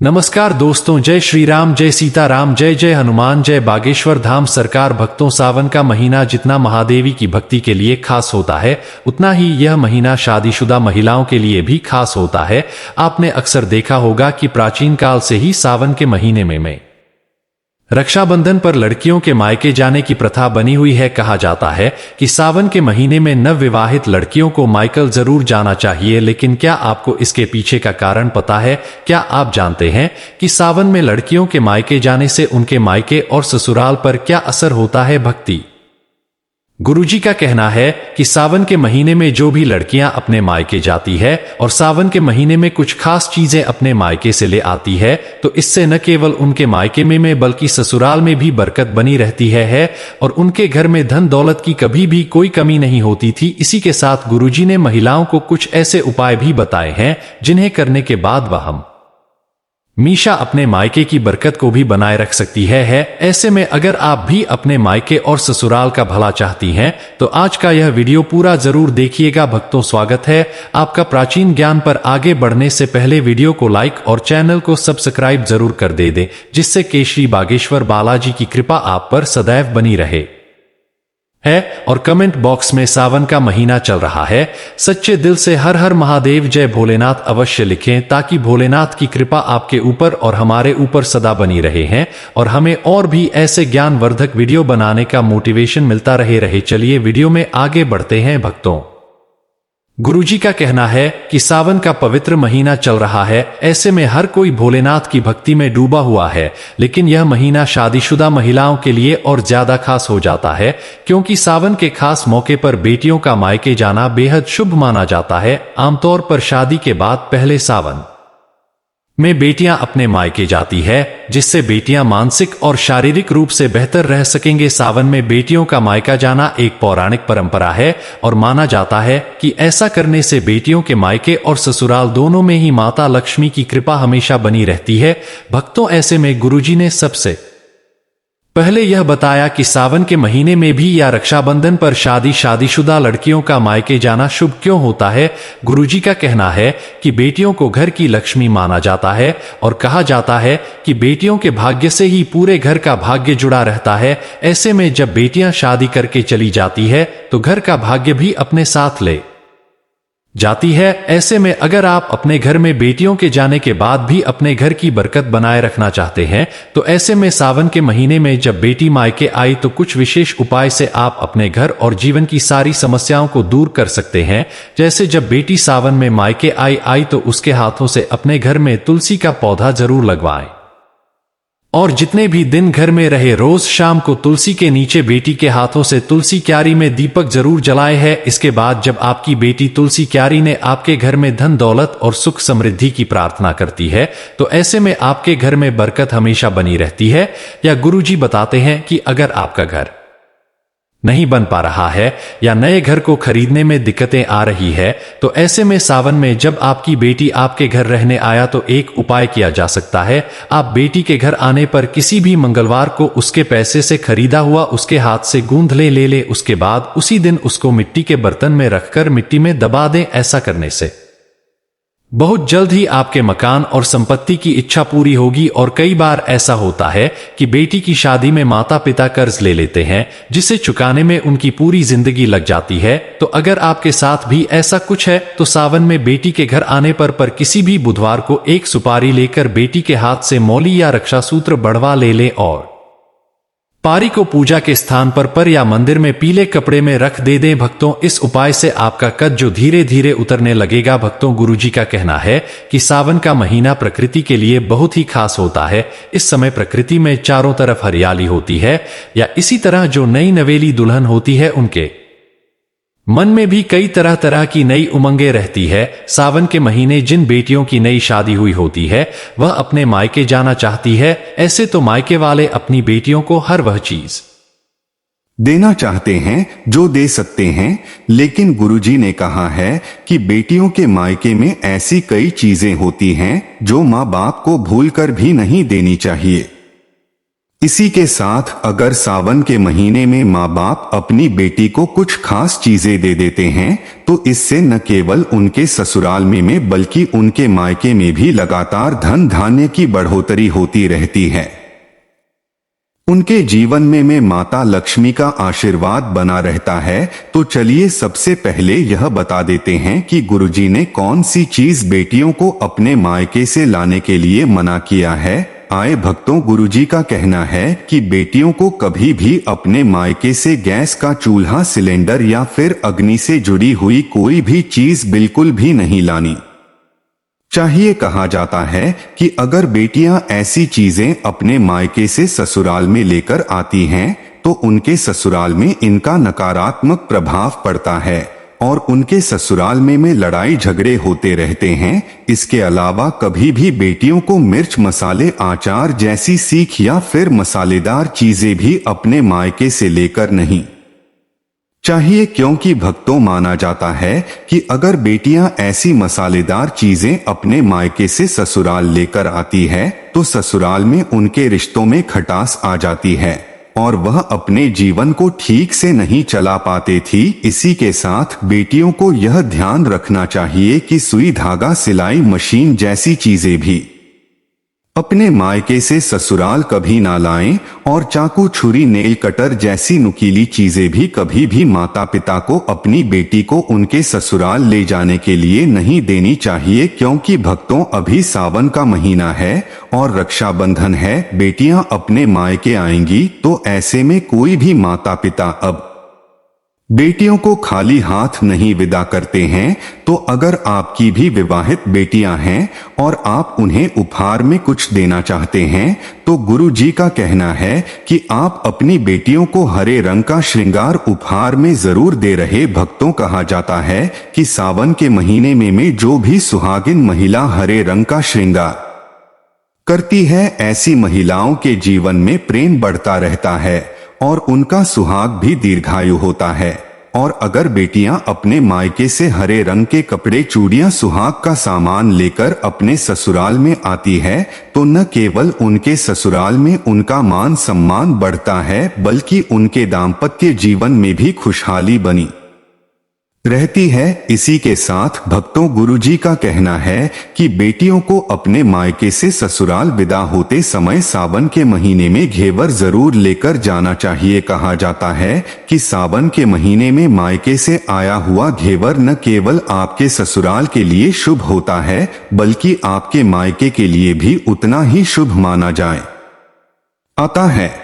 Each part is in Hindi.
नमस्कार दोस्तों, जय श्री राम, जय सीताराम, जय जय हनुमान, जय बागेश्वर धाम सरकार। भक्तों, सावन का महीना जितना महादेवी की भक्ति के लिए खास होता है, उतना ही यह महीना शादीशुदा महिलाओं के लिए भी खास होता है। आपने अक्सर देखा होगा कि प्राचीन काल से ही सावन के महीने में रक्षाबंधन पर लड़कियों के मायके जाने की प्रथा बनी हुई है। कहा जाता है कि सावन के महीने में नवविवाहित लड़कियों को मायके जरूर जाना चाहिए। लेकिन क्या आपको इसके पीछे का कारण पता है? क्या आप जानते हैं कि सावन में लड़कियों के मायके जाने से उनके मायके और ससुराल पर क्या असर होता है? भक्ति गुरुजी का कहना है कि सावन के महीने में जो भी लड़कियां अपने मायके जाती है और सावन के महीने में कुछ खास चीजें अपने मायके से ले आती है, तो इससे न केवल उनके मायके में बल्कि ससुराल में भी बरकत बनी रहती है और उनके घर में धन दौलत की कभी भी कोई कमी नहीं होती थी। इसी के साथ गुरुजी ने महिलाओं को कुछ ऐसे उपाय भी बताए हैं जिन्हें करने के बाद वह हमेशा अपने मायके की बरकत को भी बनाए रख सकती है। ऐसे में अगर आप भी अपने मायके और ससुराल का भला चाहती हैं तो आज का यह वीडियो पूरा जरूर देखिएगा। भक्तों, स्वागत है आपका प्राचीन ज्ञान पर। आगे बढ़ने से पहले वीडियो को लाइक और चैनल को सब्सक्राइब जरूर कर दे, जिससे केशरी बागेश्वर बालाजी की कृपा आप पर सदैव बनी रहे और कमेंट बॉक्स में सावन का महीना चल रहा है, सच्चे दिल से हर हर महादेव जय भोलेनाथ अवश्य लिखें, ताकि भोलेनाथ की कृपा आपके ऊपर और हमारे ऊपर सदा बनी रहे हैं और हमें और भी ऐसे ज्ञानवर्धक वीडियो बनाने का मोटिवेशन मिलता रहे। चलिए वीडियो में आगे बढ़ते हैं। भक्तों, गुरुजी का कहना है कि सावन का पवित्र महीना चल रहा है, ऐसे में हर कोई भोलेनाथ की भक्ति में डूबा हुआ है। लेकिन यह महीना शादीशुदा महिलाओं के लिए और ज्यादा खास हो जाता है, क्योंकि सावन के खास मौके पर बेटियों का मायके जाना बेहद शुभ माना जाता है। आमतौर पर शादी के बाद पहले सावन में बेटियां अपने मायके जाती है, जिससे बेटियां मानसिक और शारीरिक रूप से बेहतर रह सकेंगे। सावन में बेटियों का मायका जाना एक पौराणिक परंपरा है और माना जाता है कि ऐसा करने से बेटियों के मायके और ससुराल दोनों में ही माता लक्ष्मी की कृपा हमेशा बनी रहती है। भक्तों, ऐसे में गुरुजी ने सबसे पहले यह बताया कि सावन के महीने में भी या रक्षाबंधन पर शादीशुदा लड़कियों का मायके जाना शुभ क्यों होता है। गुरुजी का कहना है कि बेटियों को घर की लक्ष्मी माना जाता है और कहा जाता है कि बेटियों के भाग्य से ही पूरे घर का भाग्य जुड़ा रहता है। ऐसे में जब बेटियां शादी करके चली जाती है तो घर का भाग्य भी अपने साथ ले जाती है। ऐसे में अगर आप अपने घर में बेटियों के जाने के बाद भी अपने घर की बरकत बनाए रखना चाहते हैं, तो ऐसे में सावन के महीने में जब बेटी मायके आई तो कुछ विशेष उपाय से आप अपने घर और जीवन की सारी समस्याओं को दूर कर सकते हैं। जैसे जब बेटी सावन में मायके आई तो उसके हाथों से अपने घर में तुलसी का पौधा जरूर लगवाएं और जितने भी दिन घर में रहे रोज शाम को तुलसी के नीचे बेटी के हाथों से तुलसी क्यारी में दीपक जरूर जलाए है। इसके बाद जब आपकी बेटी तुलसी क्यारी ने आपके घर में धन दौलत और सुख समृद्धि की प्रार्थना करती है, तो ऐसे में आपके घर में बरकत हमेशा बनी रहती है। या गुरुजी बताते हैं कि अगर आपका घर नहीं बन पा रहा है या नए घर को खरीदने में दिक्कतें आ रही है, तो ऐसे में सावन में जब आपकी बेटी आपके घर रहने आया तो एक उपाय किया जा सकता है। आप बेटी के घर आने पर किसी भी मंगलवार को उसके पैसे से खरीदा हुआ उसके हाथ से गूंद ले। उसके बाद उसी दिन उसको मिट्टी के बर्तन में रखकर मिट्टी में दबा दें। ऐसा करने से बहुत जल्द ही आपके मकान और संपत्ति की इच्छा पूरी होगी। और कई बार ऐसा होता है कि बेटी की शादी में माता पिता कर्ज ले लेते हैं, जिसे चुकाने में उनकी पूरी जिंदगी लग जाती है। तो अगर आपके साथ भी ऐसा कुछ है तो सावन में बेटी के घर आने पर किसी भी बुधवार को एक सुपारी लेकर बेटी के हाथ से मौली या रक्षा सूत्र बढ़वा ले और पारी को पूजा के स्थान पर या मंदिर में पीले कपड़े में रख दे। भक्तों, इस उपाय से आपका कद जो धीरे धीरे उतरने लगेगा। भक्तों, गुरुजी का कहना है कि सावन का महीना प्रकृति के लिए बहुत ही खास होता है। इस समय प्रकृति में चारों तरफ हरियाली होती है, या इसी तरह जो नई नवेली दुल्हन होती है उनके मन में भी कई तरह तरह की नई उमंगें रहती है। सावन के महीने जिन बेटियों की नई शादी हुई होती है वह अपने मायके जाना चाहती है। ऐसे तो मायके वाले अपनी बेटियों को हर वह चीज देना चाहते हैं जो दे सकते हैं, लेकिन गुरुजी ने कहा है कि बेटियों के मायके में ऐसी कई चीजें होती हैं जो माँ बाप को भूलकर भी नहीं देनी चाहिए। इसी के साथ अगर सावन के महीने में माँ बाप अपनी बेटी को कुछ खास चीजें दे देते हैं तो इससे न केवल उनके ससुराल में बल्कि उनके मायके में भी लगातार धन धान्य की बढ़ोतरी होती रहती है। उनके जीवन में माता लक्ष्मी का आशीर्वाद बना रहता है। तो चलिए सबसे पहले यह बता देते हैं कि गुरुजी ने कौन सी चीज बेटियों को अपने मायके से लाने के लिए मना किया है। आए भक्तों, गुरुजी का कहना है कि बेटियों को कभी भी अपने मायके से गैस का चूल्हा, सिलेंडर या फिर अग्नि से जुड़ी हुई कोई भी चीज बिल्कुल भी नहीं लानी चाहिए। कहा जाता है कि अगर बेटियां ऐसी चीजें अपने मायके से ससुराल में लेकर आती हैं तो उनके ससुराल में इनका नकारात्मक प्रभाव पड़ता है और उनके ससुराल में लड़ाई झगड़े होते रहते हैं। इसके अलावा कभी भी बेटियों को मिर्च, मसाले, आचार जैसी सीख या फिर मसालेदार चीजें भी अपने मायके से लेकर नहीं चाहिए, क्योंकि भक्तों माना जाता है कि अगर बेटियां ऐसी मसालेदार चीजें अपने मायके से ससुराल लेकर आती है तो ससुराल में उनके रिश्तों में खटास आ जाती है और वह अपने जीवन को ठीक से नहीं चला पाते थी। इसी के साथ बेटियों को यह ध्यान रखना चाहिए कि सुई, धागा, सिलाई मशीन जैसी चीजें भी अपने मायके से ससुराल कभी ना लाएं और चाकू, छुरी, नेल कटर जैसी नुकीली चीजें भी कभी भी माता पिता को अपनी बेटी को उनके ससुराल ले जाने के लिए नहीं देनी चाहिए, क्योंकि भक्तों अभी सावन का महीना है और रक्षाबंधन है। बेटियां अपने मायके आएंगी तो ऐसे में कोई भी माता पिता अब बेटियों को खाली हाथ नहीं विदा करते हैं। तो अगर आपकी भी विवाहित बेटियां हैं और आप उन्हें उपहार में कुछ देना चाहते हैं तो गुरु जी का कहना है कि आप अपनी बेटियों को हरे रंग का श्रृंगार उपहार में जरूर दे रहे। भक्तों, कहा जाता है कि सावन के महीने में जो भी सुहागिन महिला हरे रंग का श्रृंगार करती है, ऐसी महिलाओं के जीवन में प्रेम बढ़ता रहता है और उनका सुहाग भी दीर्घायु होता है। और अगर बेटियां अपने मायके से हरे रंग के कपड़े, चूड़ियां, सुहाग का सामान लेकर अपने ससुराल में आती है तो न केवल उनके ससुराल में उनका मान सम्मान बढ़ता है बल्कि उनके दाम्पत्य जीवन में भी खुशहाली बनी रहती है। इसी के साथ भक्तों, गुरुजी का कहना है कि बेटियों को अपने मायके से ससुराल विदा होते समय सावन के महीने में घेवर जरूर लेकर जाना चाहिए। कहा जाता है कि सावन के महीने में मायके से आया हुआ घेवर न केवल आपके ससुराल के लिए शुभ होता है बल्कि आपके मायके के लिए भी उतना ही शुभ माना जाए आता है।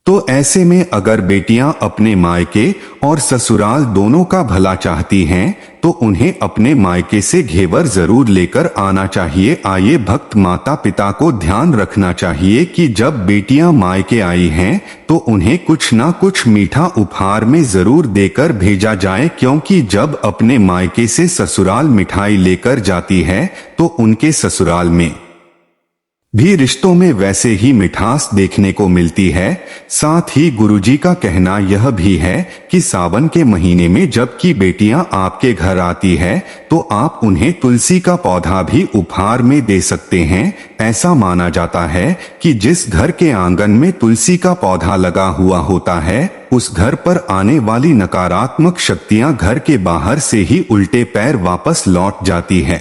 तो ऐसे में अगर बेटियां अपने मायके और ससुराल दोनों का भला चाहती हैं तो उन्हें अपने मायके से घेवर जरूर लेकर आना चाहिए। आइए भक्त, माता पिता को ध्यान रखना चाहिए कि जब बेटियां मायके आई हैं तो उन्हें कुछ ना कुछ मीठा उपहार में जरूर देकर भेजा जाए, क्योंकि जब अपने मायके से ससुराल मिठाई लेकर जाती है तो उनके ससुराल में भी रिश्तों में वैसे ही मिठास देखने को मिलती है। साथ ही गुरुजी का कहना यह भी है कि सावन के महीने में जबकि बेटियां आपके घर आती है तो आप उन्हें तुलसी का पौधा भी उपहार में दे सकते हैं। ऐसा माना जाता है कि जिस घर के आंगन में तुलसी का पौधा लगा हुआ होता है उस घर पर आने वाली नकारात्मक शक्तियां घर के बाहर से ही उल्टे पैर वापस लौट जाती है।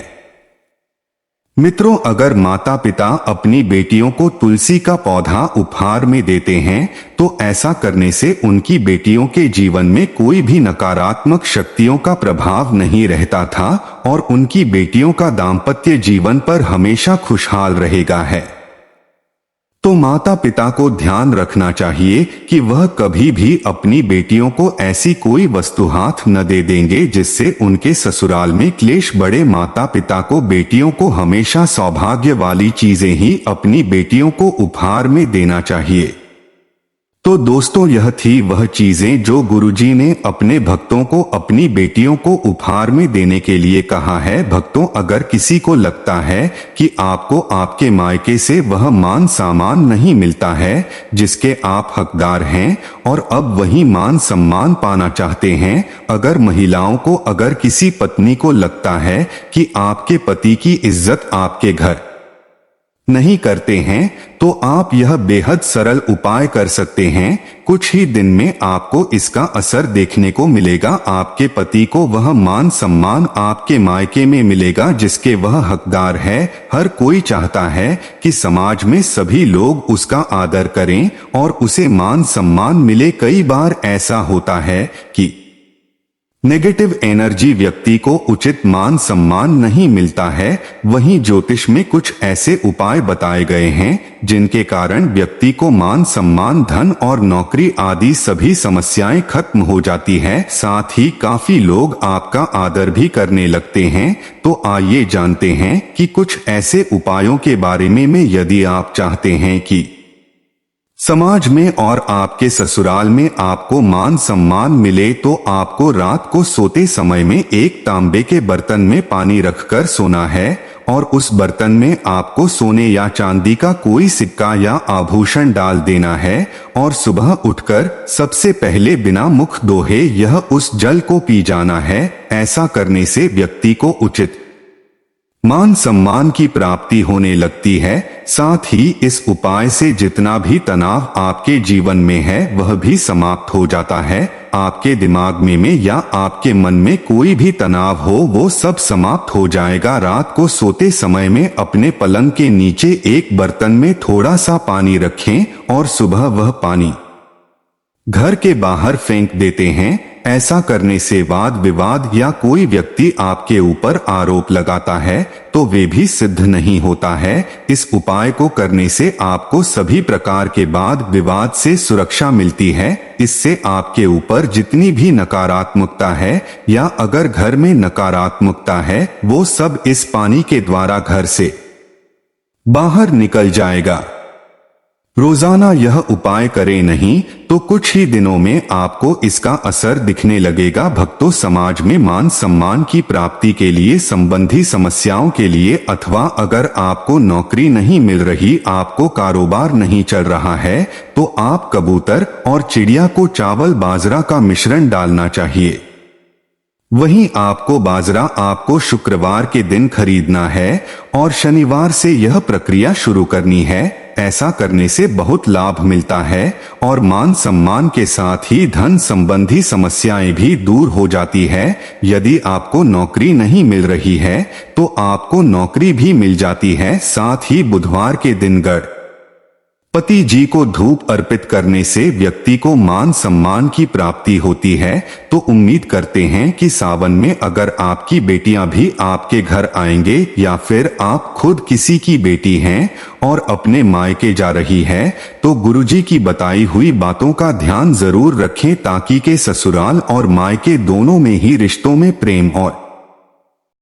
मित्रों, अगर माता पिता अपनी बेटियों को तुलसी का पौधा उपहार में देते हैं तो ऐसा करने से उनकी बेटियों के जीवन में कोई भी नकारात्मक शक्तियों का प्रभाव नहीं रहता था और उनकी बेटियों का दाम्पत्य जीवन पर हमेशा खुशहाल रहेगा है। तो माता पिता को ध्यान रखना चाहिए कि वह कभी भी अपनी बेटियों को ऐसी कोई वस्तु हाथ न दे देंगे जिससे उनके ससुराल में क्लेश बढ़े। माता पिता को बेटियों को हमेशा सौभाग्य वाली चीजें ही अपनी बेटियों को उपहार में देना चाहिए। तो दोस्तों, यह थी वह चीजें जो गुरुजी ने अपने भक्तों को अपनी बेटियों को उपहार में देने के लिए कहा है। भक्तों, अगर किसी को लगता है कि आपको आपके मायके से वह मान सम्मान नहीं मिलता है जिसके आप हकदार हैं और अब वही मान सम्मान पाना चाहते हैं, अगर महिलाओं को, अगर किसी पत्नी को लगता है कि आपके पति की इज्जत आपके घर नहीं करते हैं तो आप यह बेहद सरल उपाय कर सकते हैं। कुछ ही दिन में आपको इसका असर देखने को मिलेगा। आपके पति को वह मान सम्मान आपके मायके में मिलेगा जिसके वह हकदार है। हर कोई चाहता है कि समाज में सभी लोग उसका आदर करें और उसे मान सम्मान मिले। कई बार ऐसा होता है कि नेगेटिव एनर्जी व्यक्ति को उचित मान सम्मान नहीं मिलता है। वहीं ज्योतिष में कुछ ऐसे उपाय बताए गए हैं जिनके कारण व्यक्ति को मान सम्मान, धन और नौकरी आदि सभी समस्याएं खत्म हो जाती है। साथ ही काफी लोग आपका आदर भी करने लगते हैं। तो आइए जानते हैं कि कुछ ऐसे उपायों के बारे में यदि आप चाहते हैं कि समाज में और आपके ससुराल में आपको मान सम्मान मिले तो आपको रात को सोते समय में एक तांबे के बर्तन में पानी रखकर सोना है और उस बर्तन में आपको सोने या चांदी का कोई सिक्का या आभूषण डाल देना है और सुबह उठकर सबसे पहले बिना मुख धोए यह उस जल को पी जाना है। ऐसा करने से व्यक्ति को उचित मान सम्मान की प्राप्ति होने लगती है। साथ ही इस उपाय से जितना भी तनाव आपके जीवन में है वह भी समाप्त हो जाता है। आपके दिमाग में या आपके मन में कोई भी तनाव हो वो सब समाप्त हो जाएगा। रात को सोते समय में अपने पलंग के नीचे एक बर्तन में थोड़ा सा पानी रखें और सुबह वह पानी घर के बाहर फेंक देते हैं। ऐसा करने से वाद विवाद या कोई व्यक्ति आपके ऊपर आरोप लगाता है तो वे भी सिद्ध नहीं होता है। इस उपाय को करने से आपको सभी प्रकार के वाद विवाद से सुरक्षा मिलती है। इससे आपके ऊपर जितनी भी नकारात्मकता है या अगर घर में नकारात्मकता है वो सब इस पानी के द्वारा घर से बाहर निकल जाएगा। रोजाना यह उपाय करें नहीं तो कुछ ही दिनों में आपको इसका असर दिखने लगेगा। भक्तों, समाज में मान सम्मान की प्राप्ति के लिए संबंधी समस्याओं के लिए अथवा अगर आपको नौकरी नहीं मिल रही, आपको कारोबार नहीं चल रहा है तो आप कबूतर और चिड़िया को चावल बाजरा का मिश्रण डालना चाहिए। वहीं आपको बाजरा आपको शुक्रवार के दिन खरीदना है और शनिवार से यह प्रक्रिया शुरू करनी है। ऐसा करने से बहुत लाभ मिलता है और मान सम्मान के साथ ही धन संबंधी समस्याएं भी दूर हो जाती है। यदि आपको नौकरी नहीं मिल रही है तो आपको नौकरी भी मिल जाती है। साथ ही बुधवार के दिन पति जी को धूप अर्पित करने से व्यक्ति को मान सम्मान की प्राप्ति होती है। तो उम्मीद करते हैं कि सावन में अगर आपकी बेटियां भी आपके घर आएंगे या फिर आप खुद किसी की बेटी हैं और अपने मायके जा रही है तो गुरुजी की बताई हुई बातों का ध्यान जरूर रखें ताकि के ससुराल और मायके दोनों में ही रिश्तों में प्रेम और